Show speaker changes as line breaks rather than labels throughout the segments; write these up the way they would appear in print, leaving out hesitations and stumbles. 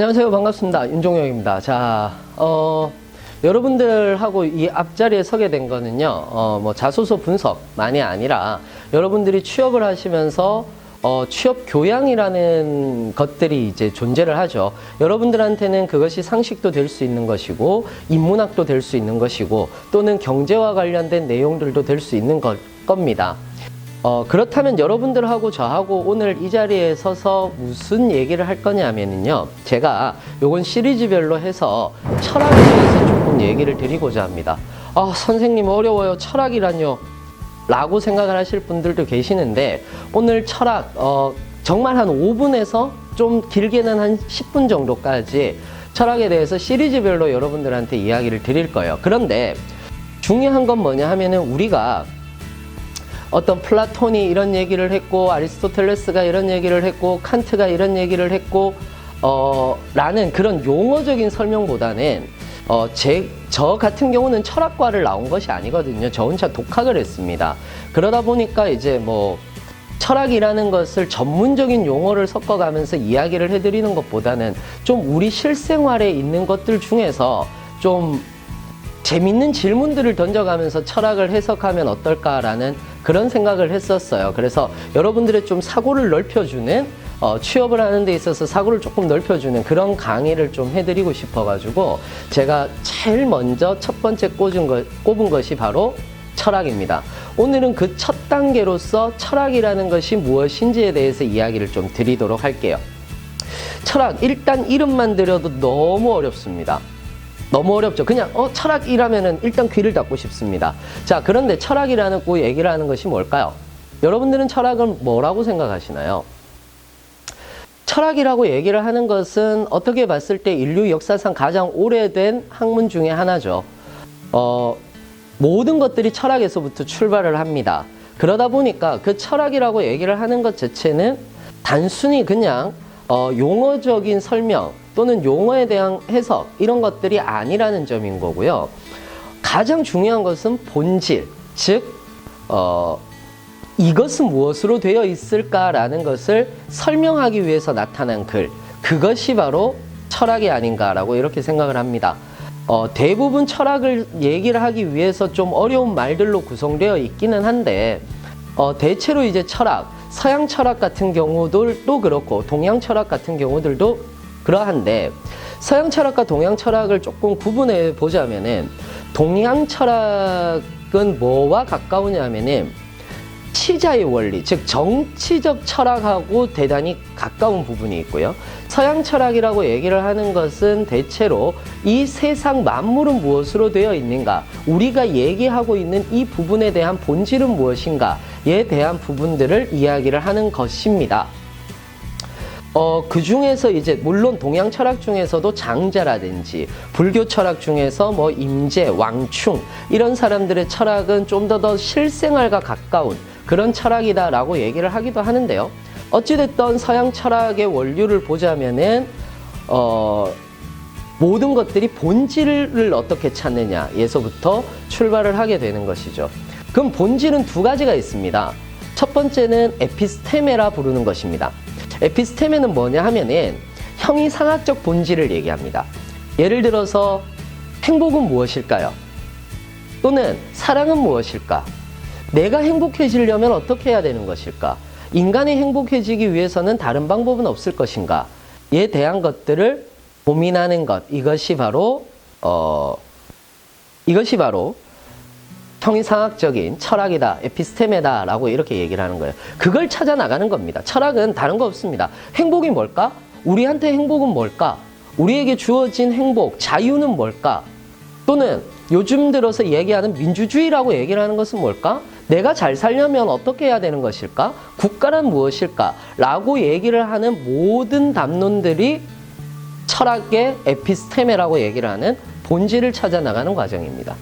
안녕하세요. 반갑습니다. 윤종혁입니다. 자, 여러분들하고 이 앞자리에 서게 된 거는요, 뭐 자소서 분석만이 아니라 여러분들이 취업을 하시면서 취업 교양이라는 것들이 이제 존재를 하죠. 여러분들한테는 그것이 상식도 될 수 있는 것이고, 인문학도 될 수 있는 것이고, 또는 경제와 관련된 내용들도 될 수 있는 겁니다. 그렇다면 여러분들하고 저하고 오늘 이 자리에 서서 무슨 얘기를 할 거냐면요, 제가 요건 시리즈별로 해서 철학에 대해서 조금 얘기를 드리고자 합니다. 선생님 어려워요. 철학이란요? 라고 생각을 하실 분들도 계시는데, 오늘 철학 정말 한 5분에서 좀 길게는 한 10분 정도까지 철학에 대해서 시리즈별로 여러분들한테 이야기를 드릴 거예요. 그런데 중요한 건 뭐냐 하면은, 우리가 어떤 플라톤이 이런 얘기를 했고, 아리스토텔레스가 이런 얘기를 했고, 칸트가 이런 얘기를 했고, 라는 그런 용어적인 설명보다는, 저 같은 경우는 철학과를 나온 것이 아니거든요. 저 혼자 독학을 했습니다. 그러다 보니까 이제 뭐, 철학이라는 것을 전문적인 용어를 섞어가면서 이야기를 해드리는 것보다는 좀 우리 실생활에 있는 것들 중에서 좀 재밌는 질문들을 던져가면서 철학을 해석하면 어떨까라는 그런 생각을 했었어요. 그래서 여러분들의 좀 사고를 넓혀주는, 취업을 하는 데 있어서 사고를 조금 넓혀주는 그런 강의를 좀 해드리고 싶어가지고, 제가 제일 먼저 첫 번째 꼽은 것이 바로 철학입니다. 오늘은 그 첫 단계로서 철학이라는 것이 무엇인지에 대해서 이야기를 좀 드리도록 할게요. 철학, 일단 이름만 들여도 너무 어렵습니다. 너무 어렵죠. 그냥 철학이라면은 일단 귀를 닫고 싶습니다. 자, 그런데 철학이라는 그 얘기를 하는 것이 뭘까요? 여러분들은 철학을 뭐라고 생각하시나요? 철학이라고 얘기를 하는 것은 어떻게 봤을 때 인류 역사상 가장 오래된 학문 중에 하나죠. 모든 것들이 철학에서부터 출발을 합니다. 그러다 보니까 그 철학이라고 얘기를 하는 것 자체는 단순히 그냥 용어적인 설명 또는 용어에 대한 해석, 이런 것들이 아니라는 점인 거고요. 가장 중요한 것은 본질, 즉 이것은 무엇으로 되어 있을까라는 것을 설명하기 위해서 나타난 글, 그것이 바로 철학이 아닌가라고 이렇게 생각을 합니다. 대부분 철학을 얘기를 하기 위해서 좀 어려운 말들로 구성되어 있기는 한데, 대체로 이제 철학, 서양 철학 같은 경우들도 그렇고 동양 철학 같은 경우들도 그러한데, 서양 철학과 동양 철학을 조금 구분해 보자면은, 동양 철학은 뭐와 가까우냐면은 치자의 원리, 즉 정치적 철학하고 대단히 가까운 부분이 있고요. 서양 철학이라고 얘기를 하는 것은 대체로 이 세상 만물은 무엇으로 되어 있는가, 우리가 얘기하고 있는 이 부분에 대한 본질은 무엇인가에 대한 부분들을 이야기를 하는 것입니다. 그 중에서 이제 물론 동양 철학 중에서도 장자라든지 불교 철학 중에서 뭐 임재, 왕충 이런 사람들의 철학은 좀 더 실생활과 가까운 그런 철학이다라고 얘기를 하기도 하는데요. 어찌됐든 서양 철학의 원류를 보자면은 모든 것들이 본질을 어떻게 찾느냐에서부터 출발을 하게 되는 것이죠. 그럼 본질은 두 가지가 있습니다. 첫 번째는 에피스테메라 부르는 것입니다. 에피스테메는 뭐냐 하면은 형이상학적 본질을 얘기합니다. 예를 들어서 행복은 무엇일까요? 또는 사랑은 무엇일까? 내가 행복해지려면 어떻게 해야 되는 것일까? 인간이 행복해지기 위해서는 다른 방법은 없을 것인가에 대한 것들을 고민하는 것, 이것이 바로 형이상학적인 철학이다, 에피스테메다라고 이렇게 얘기를 하는 거예요. 그걸 찾아 나가는 겁니다. 철학은 다른 거 없습니다. 행복이 뭘까? 우리한테 행복은 뭘까? 우리에게 주어진 행복, 자유는 뭘까? 또는 요즘 들어서 얘기하는 민주주의라고 얘기를 하는 것은 뭘까? 내가 잘 살려면 어떻게 해야 되는 것일까? 국가란 무엇일까? 라고 얘기를 하는 모든 담론들이 철학의 에피스테메라고 얘기를 하는 본질을 찾아 나가는 과정입니다.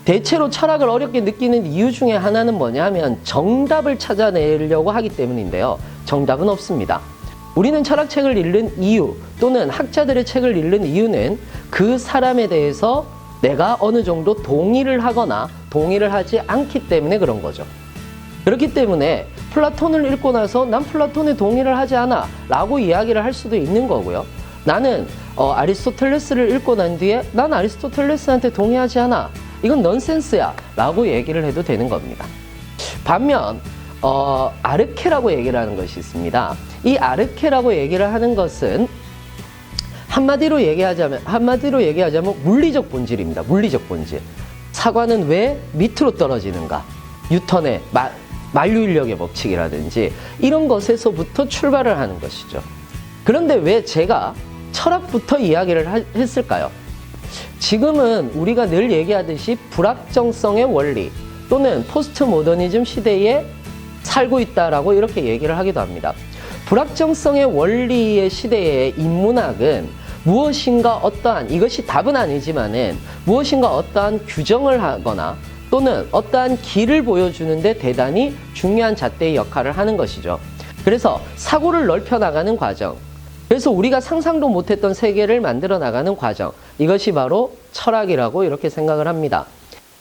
대체로 철학을 어렵게 느끼는 이유 중에 하나는 뭐냐 하면 정답을 찾아내려고 하기 때문인데요. 정답은 없습니다. 우리는 철학책을 읽는 이유 또는 학자들의 책을 읽는 이유는 그 사람에 대해서 내가 어느 정도 동의를 하거나 동의를 하지 않기 때문에 그런 거죠. 그렇기 때문에 플라톤을 읽고 나서 난 플라톤에 동의를 하지 않아 라고 이야기를 할 수도 있는 거고요. 나는 아리스토텔레스를 읽고 난 뒤에 난 아리스토텔레스한테 동의하지 않아. 이건 넌센스야. 라고 얘기를 해도 되는 겁니다. 반면 아르케라고 얘기를 하는 것이 있습니다. 이 아르케라고 얘기를 하는 것은 한마디로 얘기하자면 물리적 본질입니다. 물리적 본질. 사과는 왜 밑으로 떨어지는가? 뉴턴의 만류인력의 법칙이라든지 이런 것에서부터 출발을 하는 것이죠. 그런데 왜 제가 철학부터 이야기를 했을까요? 지금은 우리가 늘 얘기하듯이 불확정성의 원리 또는 포스트 모더니즘 시대에 살고 있다라고 이렇게 얘기를 하기도 합니다. 불확정성의 원리의 시대의 인문학은 무엇인가 어떠한, 이것이 답은 아니지만은 무엇인가 어떠한 규정을 하거나 또는 어떠한 길을 보여주는데 대단히 중요한 잣대의 역할을 하는 것이죠. 그래서 사고를 넓혀 나가는 과정, 그래서 우리가 상상도 못했던 세계를 만들어 나가는 과정, 이것이 바로 철학이라고 이렇게 생각을 합니다.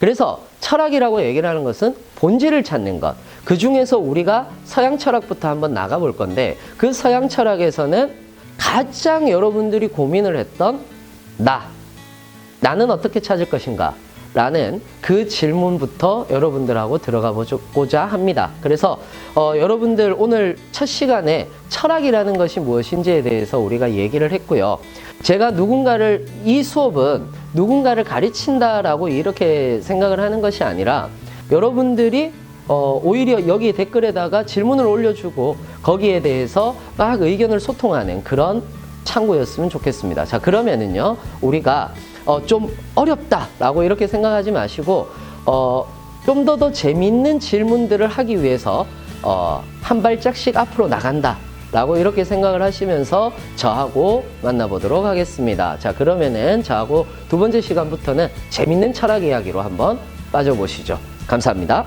그래서 철학이라고 얘기를 하는 것은 본질을 찾는 것. 그 중에서 우리가 서양 철학부터 한번 나가볼 건데, 그 서양 철학에서는 가장 여러분들이 고민을 했던 나는 어떻게 찾을 것인가? 라는 그 질문부터 여러분들하고 들어가 보고자 합니다. 그래서 여러분들 오늘 첫 시간에 철학이라는 것이 무엇인지에 대해서 우리가 얘기를 했고요. 제가 이 수업은 누군가를 가르친다라고 이렇게 생각을 하는 것이 아니라 여러분들이 오히려 여기 댓글에다가 질문을 올려주고 거기에 대해서 막 의견을 소통하는 그런 창구였으면 좋겠습니다. 자, 그러면은요, 우리가 좀 어렵다라고 이렇게 생각하지 마시고 좀 더 재밌는 질문들을 하기 위해서 한 발짝씩 앞으로 나간다라고 이렇게 생각을 하시면서 저하고 만나보도록 하겠습니다. 자, 그러면은 저하고 두 번째 시간부터는 재밌는 철학 이야기로 한번 빠져보시죠. 감사합니다.